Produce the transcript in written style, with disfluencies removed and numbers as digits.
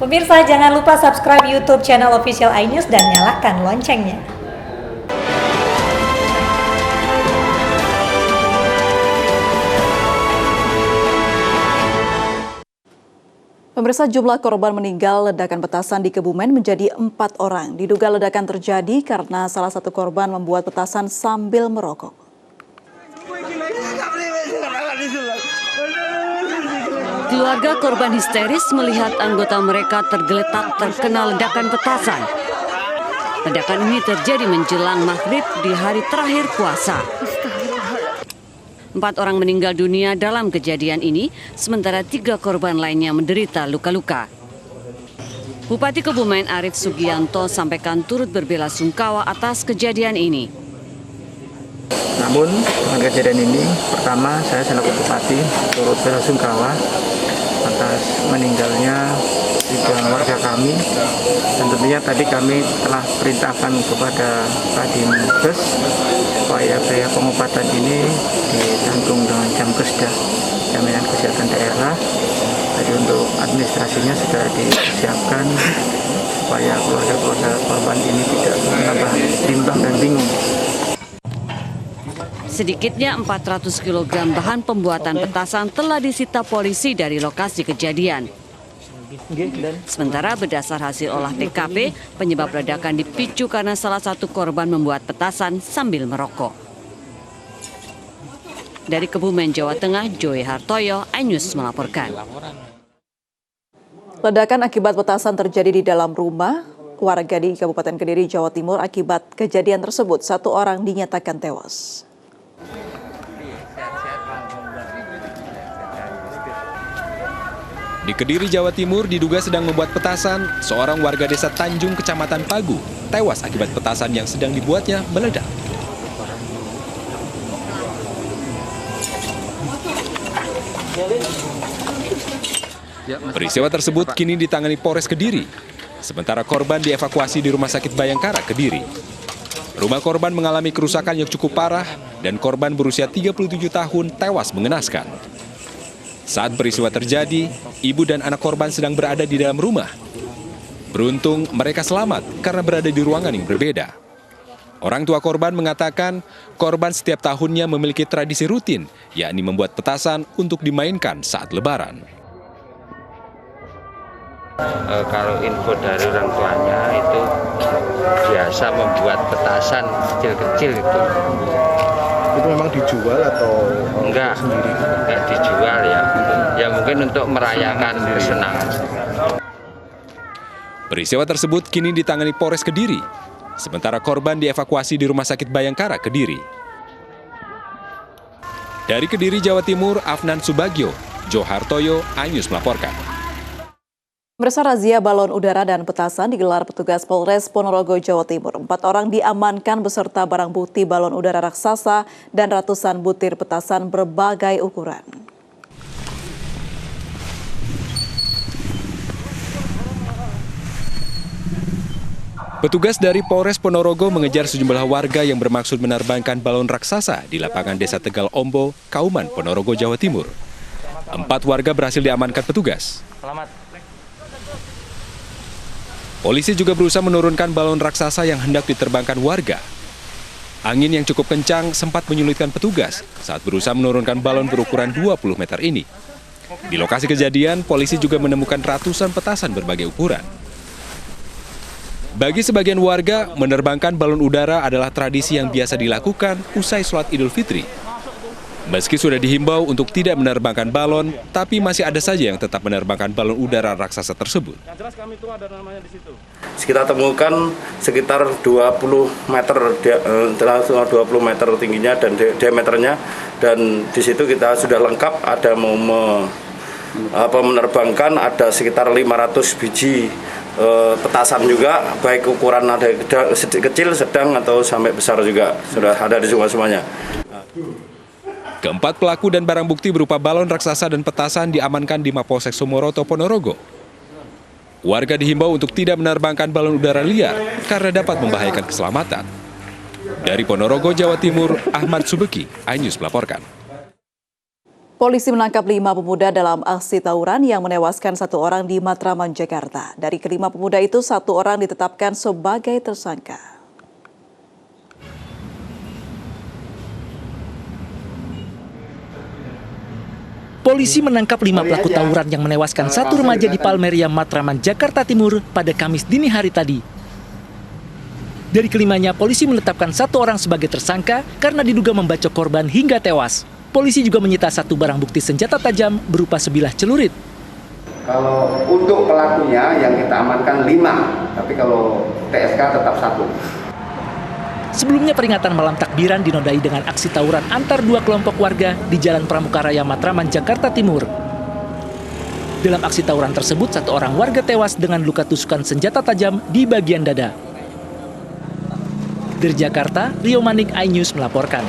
Pemirsa, jangan lupa subscribe YouTube channel Official iNews dan nyalakan loncengnya. Pemirsa, jumlah korban meninggal ledakan petasan di Kebumen menjadi 4 orang. Diduga ledakan terjadi karena salah satu korban membuat petasan sambil merokok. Keluarga korban histeris melihat anggota mereka tergeletak terkena ledakan petasan. Ledakan ini terjadi menjelang maghrib di hari terakhir puasa. 4 orang meninggal dunia dalam kejadian ini, sementara 3 korban lainnya menderita luka-luka. Bupati Kebumen Arief Sugianto sampaikan turut berbelasungkawa atas kejadian ini. Namun dengan kejadian ini, pertama saya selaku Bupati turut belasungkawa atas meninggalnya 3 warga kami, dan tentunya tadi kami telah perintahkan kepada Kadinkes supaya biaya pengobatan ini ditanggung dengan Jamkesda, Jaminan Kesehatan Daerah. Jadi untuk administrasinya sudah disiapkan supaya keluarga-keluarga korban ini tidak menambah bimbang dan bingung. Sedikitnya 400 kg bahan pembuatan petasan telah disita polisi dari lokasi kejadian. Sementara berdasar hasil olah TKP, penyebab ledakan dipicu karena salah satu korban membuat petasan sambil merokok. Dari Kebumen, Jawa Tengah, Joy Hartoyo, iNews melaporkan. Ledakan akibat petasan terjadi di dalam rumah warga di Kabupaten Kediri, Jawa Timur. Akibat kejadian tersebut, 1 orang dinyatakan tewas. Di Kediri, Jawa Timur, diduga sedang membuat petasan, seorang warga desa Tanjung, Kecamatan Pagu, tewas akibat petasan yang sedang dibuatnya meledak. Peristiwa tersebut kini ditangani Polres Kediri, sementara korban dievakuasi di Rumah Sakit Bayangkara, Kediri. Rumah korban mengalami kerusakan yang cukup parah dan korban berusia 37 tahun tewas mengenaskan. Saat peristiwa terjadi, ibu dan anak korban sedang berada di dalam rumah. Beruntung mereka selamat karena berada di ruangan yang berbeda. Orang tua korban mengatakan korban setiap tahunnya memiliki tradisi rutin, yakni membuat petasan untuk dimainkan saat Lebaran. Kalau info dari orang tuanya itu biasa membuat petasan kecil-kecil itu. Itu memang dijual atau enggak dijual ya. Ya mungkin untuk merayakan kesenangan. Peristiwa tersebut kini ditangani Polres Kediri, sementara korban dievakuasi di Rumah Sakit Bayangkara, Kediri. Dari Kediri, Jawa Timur, Afnan Subagio, Joy Hartoyo, iNews melaporkan. Pemirsa, razia balon udara dan petasan digelar petugas Polres Ponorogo, Jawa Timur. 4 orang diamankan beserta barang bukti balon udara raksasa dan ratusan butir petasan berbagai ukuran. Petugas dari Polres Ponorogo mengejar sejumlah warga yang bermaksud menerbangkan balon raksasa di lapangan Desa Tegal Ombo, Kauman, Ponorogo, Jawa Timur. 4 warga berhasil diamankan petugas. Polisi juga berusaha menurunkan balon raksasa yang hendak diterbangkan warga. Angin yang cukup kencang sempat menyulitkan petugas saat berusaha menurunkan balon berukuran 20 meter ini. Di lokasi kejadian, polisi juga menemukan ratusan petasan berbagai ukuran. Bagi sebagian warga, menerbangkan balon udara adalah tradisi yang biasa dilakukan usai sholat Idul Fitri. Meski sudah dihimbau untuk tidak menerbangkan balon, tapi masih ada saja yang tetap menerbangkan balon udara raksasa tersebut. Kita temukan sekitar 20 meter, 20 meter tingginya dan diameternya, dan di situ kita sudah lengkap, ada menerbangkan ada sekitar 500 biji petasan juga, baik ukuran ada kecil, sedang atau sampai besar juga sudah ada di semuanya. Keempat pelaku dan barang bukti berupa balon raksasa dan petasan diamankan di Mapolsek Sumoroto, Ponorogo. Warga dihimbau untuk tidak menerbangkan balon udara liar karena dapat membahayakan keselamatan. Dari Ponorogo, Jawa Timur, Ahmad Subeki, iNews melaporkan. Polisi menangkap 5 pemuda dalam aksi tawuran yang menewaskan 1 orang di Matraman, Jakarta. Dari kelima pemuda itu, 1 orang ditetapkan sebagai tersangka. Polisi menangkap 5 pelaku tawuran yang menewaskan 1 remaja di Palmeria, Matraman, Jakarta Timur pada Kamis dini hari tadi. Dari kelimanya, polisi menetapkan 1 orang sebagai tersangka karena diduga membacok korban hingga tewas. Polisi juga menyita 1 barang bukti senjata tajam berupa sebilah celurit. Kalau untuk pelakunya yang kita amankan 5, tapi kalau TSK tetap 1. Sebelumnya peringatan malam takbiran dinodai dengan aksi tawuran antar 2 kelompok warga di Jalan Pramuka Raya Matraman, Jakarta Timur. Dalam aksi tawuran tersebut, 1 orang warga tewas dengan luka tusukan senjata tajam di bagian dada. Dari Jakarta, Rio Manik, iNews melaporkan.